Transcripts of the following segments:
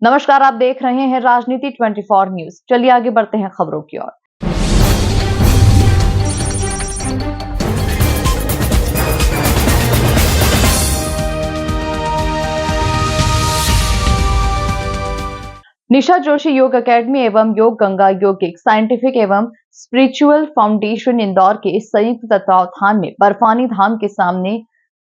नमस्कार, आप देख रहे हैं राजनीति 24 न्यूज। चलिए आगे बढ़ते हैं खबरों की ओर। निशा जोशी योग एकेडमी एवं योग गंगा योगिक साइंटिफिक एवं स्पिरिचुअल फाउंडेशन इंदौर के संयुक्त तत्वावधान में बर्फानी धाम के सामने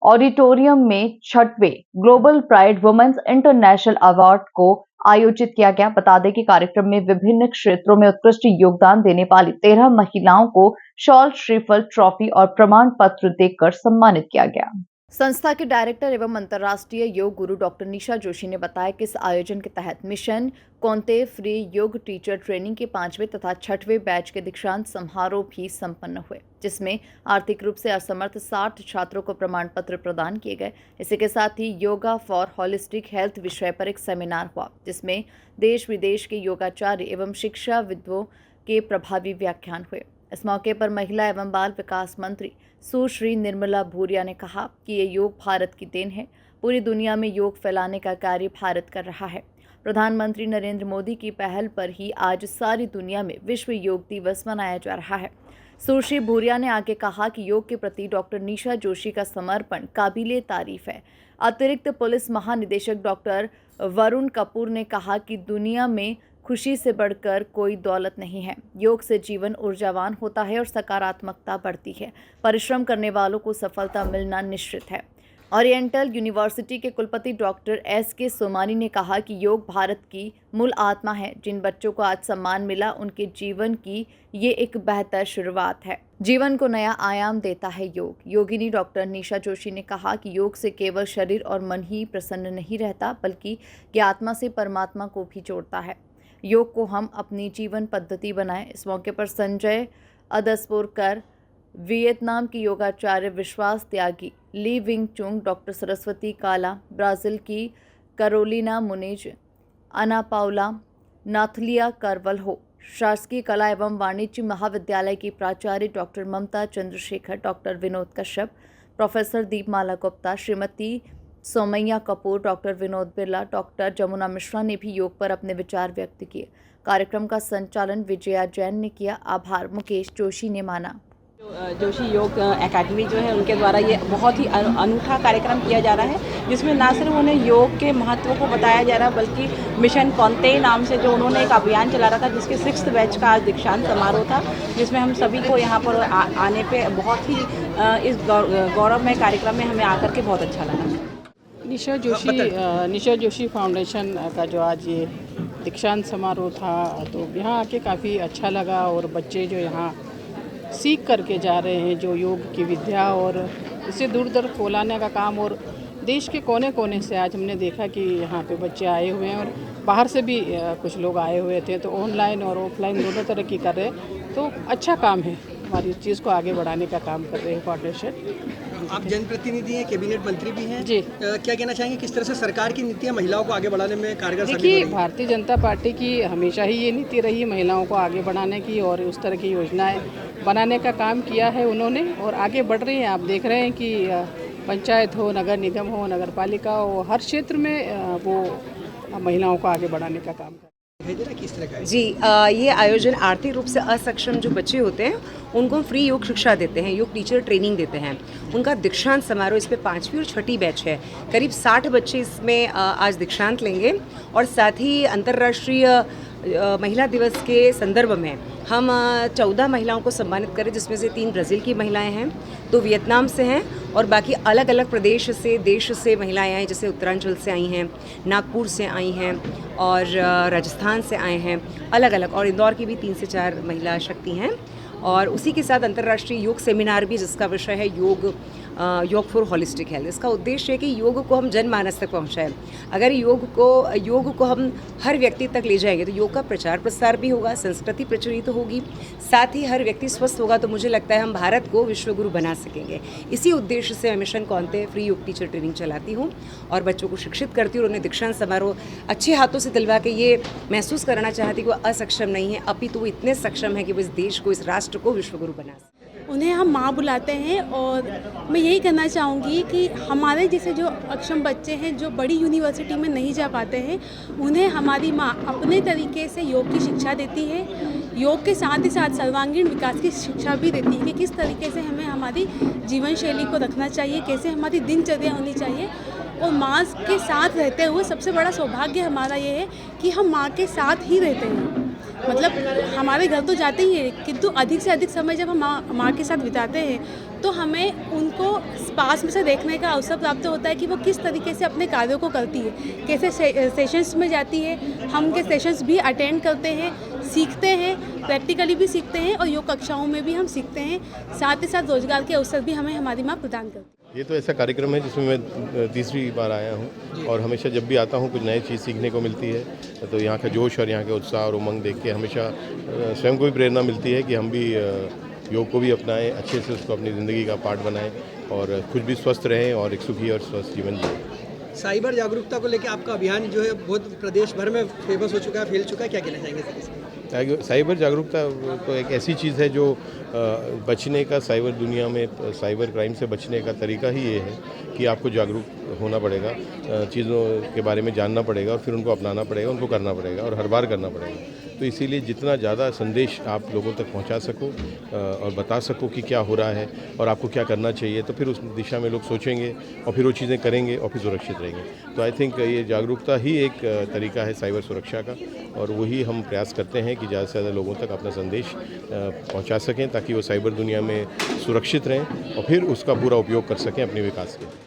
ऑडिटोरियम में 6वें global pride women's international award को आयोजित किया गया। बता दें कि कार्यक्रम में विभिन्न क्षेत्रों में उत्कृष्ट योगदान देने वाली 13 महिलाओं को शॉल, श्रीफल, ट्रॉफी और प्रमाण पत्र देकर सम्मानित किया गया। संस्था के डायरेक्टर एवं अंतर्राष्ट्रीय योग गुरु डॉक्टर निशा जोशी ने बताया कि इस आयोजन के तहत मिशन कॉन्ते फ्री योग टीचर ट्रेनिंग के 5वें तथा 6वें बैच के दीक्षांत समारोह भी संपन्न हुए, जिसमें आर्थिक रूप से असमर्थ 60 छात्रों को प्रमाण पत्र प्रदान किए गए। इसी के साथ ही योगा फॉर होलिस्टिक हेल्थ विषय पर एक सेमिनार हुआ, जिसमें देश विदेश के योगाचार्य एवं शिक्षाविदों के प्रभावी व्याख्यान हुए। इस मौके पर महिला एवं बाल विकास मंत्री सुश्री निर्मला भूरिया ने कहा कि ये योग भारत की देन है। पूरी दुनिया में योग फैलाने का कार्य भारत कर रहा है। प्रधानमंत्री नरेंद्र मोदी की पहल पर ही आज सारी दुनिया में विश्व योग दिवस मनाया जा रहा है। सुश्री भूरिया ने आगे कहा कि योग के प्रति डॉक्टर निशा जोशी का समर्पण काबिले तारीफ है। अतिरिक्त पुलिस महानिदेशक डॉक्टर वरुण कपूर ने कहा कि दुनिया में खुशी से बढ़कर कोई दौलत नहीं है। योग से जीवन ऊर्जावान होता है और सकारात्मकता बढ़ती है। परिश्रम करने वालों को सफलता मिलना निश्चित है। ओरिएंटल यूनिवर्सिटी के कुलपति डॉक्टर S.K. सोमानी ने कहा कि योग भारत की मूल आत्मा है। जिन बच्चों को आज सम्मान मिला, उनके जीवन की ये एक बेहतर शुरुआत है। जीवन को नया आयाम देता है योग। योगिनी डॉक्टर निशा जोशी ने कहा कि योग से केवल शरीर और मन ही प्रसन्न नहीं रहता, बल्कि ये आत्मा से परमात्मा को भी जोड़ता है। योग को हम अपनी जीवन पद्धति बनाएं। इस मौके पर संजय अदसपुरकर, वियतनाम की योगाचार्य विश्वास त्यागी, ली विंग चुंग, डॉक्टर सरस्वती काला, ब्राज़ील की करोलिना मुनिज, अना पाउला, नाथलिया करवलहो, शासकीय कला एवं वाणिज्य महाविद्यालय की प्राचार्य डॉक्टर ममता चंद्रशेखर, डॉक्टर विनोद कश्यप, प्रोफेसर दीपमाला गुप्ता, श्रीमती सोमैया कपूर, डॉक्टर विनोद बिरला, डॉक्टर जमुना मिश्रा ने भी योग पर अपने विचार व्यक्त किए। कार्यक्रम का संचालन विजया जैन ने किया। आभार मुकेश जोशी ने माना। जोशी योग एकेडमी जो है, उनके द्वारा ये बहुत ही अनूठा कार्यक्रम किया जा रहा है, जिसमें ना सिर्फ उन्हें योग के महत्व को बताया जा रहा है, बल्कि मिशन कॉन्ते नाम से जो उन्होंने एक अभियान चला रहा था, जिसके 6th बैच का आज दीक्षांत समारोह था, जिसमें हम सभी को यहाँ पर आने पे बहुत ही इस गौरवमय कार्यक्रम में हमें आकर के बहुत अच्छा लगा। निशा जोशी फाउंडेशन का जो आज ये दीक्षांत समारोह था, तो यहाँ आके काफ़ी अच्छा लगा। और बच्चे जो यहाँ सीख करके जा रहे हैं, जो योग की विद्या और इसे दूर दूर फैलाने का काम, और देश के कोने कोने से आज हमने देखा कि यहाँ पे बच्चे आए हुए हैं और बाहर से भी कुछ लोग आए हुए थे, तो ऑनलाइन और ऑफलाइन दोनों तरह की कर रहे हैं। तो अच्छा काम है, हमारी इस चीज़ को आगे बढ़ाने का काम कर रहे हैं फाउंडेशन। आप जनप्रतिनिधि हैं, कैबिनेट मंत्री भी हैं जी। क्या कहना चाहेंगे, किस तरह से सरकार की नीतियाँ महिलाओं को आगे बढ़ाने में कारगर साबित हो देखिए, रही हैं? भारतीय जनता पार्टी की हमेशा ही ये नीति रही महिलाओं को आगे बढ़ाने की, और उस तरह की योजनाएं बनाने का काम किया है उन्होंने, और आगे बढ़ रही हैं। आप देख रहे हैं कि पंचायत हो, नगर निगम हो, नगर पालिका हो, हर क्षेत्र में वो महिलाओं को आगे बढ़ाने का काम कर। किस तरह का है? जी, ये आयोजन आर्थिक रूप से असक्षम जो बच्चे होते हैं, उनको हम फ्री योग शिक्षा देते हैं, योग टीचर ट्रेनिंग देते हैं। उनका दीक्षांत समारोह इस पे 5वीं और 6ठी बैच है। करीब 60 बच्चे इसमें आज दीक्षांत लेंगे, और साथ ही अंतर्राष्ट्रीय महिला दिवस के संदर्भ में हम 14 महिलाओं को सम्मानित करें, जिसमें से 3 ब्राज़ील की महिलाएं हैं, 2 वियतनाम से हैं, और बाकी अलग अलग प्रदेश से, देश से महिलाएं आई, जैसे उत्तरांचल से आई हैं, नागपुर से आई हैं, और राजस्थान से आए हैं, अलग अलग, और इंदौर की भी 3 से 4 महिला शक्ति हैं। और उसी के साथ अंतर्राष्ट्रीय योग सेमिनार भी, जिसका विषय है योग फॉर होलिस्टिक हेल्थ। इसका उद्देश्य है कि योग को हम जनमानस तक पहुंचाएं। अगर योग को हम हर व्यक्ति तक ले जाएंगे, तो योग का प्रचार प्रसार भी होगा, संस्कृति प्रचलित होगी, साथ ही हर व्यक्ति स्वस्थ होगा। तो मुझे लगता है हम भारत को विश्वगुरु बना सकेंगे। इसी उद्देश्य से मैं मिशन कॉन्ते फ्री योग टीचर ट्रेनिंग चलाती हूँ और बच्चों को शिक्षित करती हूँ, और उन्हें दीक्षांत समारोह अच्छे हाथों से दिलवा के ये महसूस कराना चाहती कि वो असक्षम नहीं है, अपितु वो इतने सक्षम है कि वो इस देश को, इस राष्ट्र को विश्वगुरु बना सके। उन्हें हम माँ बुलाते हैं। और मैं यही कहना चाहूँगी कि हमारे जैसे जो अक्षम बच्चे हैं जो बड़ी यूनिवर्सिटी में नहीं जा पाते हैं, उन्हें हमारी माँ अपने तरीके से योग की शिक्षा देती है। योग के साथ ही साथ सर्वांगीण विकास की शिक्षा भी देती है कि किस तरीके से हमें हमारी जीवन शैली को रखना चाहिए, कैसे हमारी दिनचर्या होनी चाहिए। और माँ के साथ रहते हुए सबसे बड़ा सौभाग्य हमारा ये है कि हम माँ के साथ ही रहते हैं। मतलब हमारे घर तो जाते ही हैं, किंतु अधिक से अधिक समय जब हम माँ के साथ बिताते हैं तो हमें उनको पास में से देखने का अवसर प्राप्त होता है कि वो किस तरीके से अपने कार्यों को करती है, कैसे सेशंस में जाती है। हम उनके सेशंस भी अटेंड करते हैं, सीखते हैं, प्रैक्टिकली भी सीखते हैं और योग कक्षाओं में भी हम सीखते हैं। साथ ही साथ रोजगार के अवसर भी हमें हमारी माँ प्रदान करती है। ये तो ऐसा कार्यक्रम है जिसमें मैं तीसरी बार आया हूँ और हमेशा जब भी आता हूँ कुछ नई चीज़ सीखने को मिलती है। तो यहाँ का जोश और यहाँ के उत्साह और उमंग देख के हमेशा स्वयं को भी प्रेरणा मिलती है कि हम भी योग को भी अपनाएं, अच्छे से उसको अपनी ज़िंदगी का पार्ट बनाएं और खुद भी स्वस्थ रहें और एक सुखी और स्वस्थ जीवन जिएं। साइबर जागरूकता को लेकर आपका अभियान जो है बहुत प्रदेश भर में फेमस हो चुका है, फैल चुका है, क्या कहना चाहेंगे? साइबर जागरूकता तो एक ऐसी चीज़ है जो बचने का, साइबर दुनिया में साइबर क्राइम से बचने का तरीका ही ये है कि आपको जागरूक होना पड़ेगा, चीज़ों के बारे में जानना पड़ेगा और फिर उनको अपनाना पड़ेगा, उनको करना पड़ेगा और हर बार करना पड़ेगा। तो इसीलिए जितना ज़्यादा संदेश आप लोगों तक पहुंचा सको और बता सको कि क्या हो रहा है और आपको क्या करना चाहिए, तो फिर उस दिशा में लोग सोचेंगे और फिर वो चीज़ें करेंगे और फिर सुरक्षित रहेंगे। तो आई थिंक ये जागरूकता ही एक तरीका है साइबर सुरक्षा का और वही हम प्रयास करते हैं कि ज़्यादा से ज़्यादा लोगों तक अपना संदेश पहुंचा सकें ताकि वो साइबर दुनिया में सुरक्षित रहें और फिर उसका पूरा उपयोग कर सकें अपने विकास के लिए।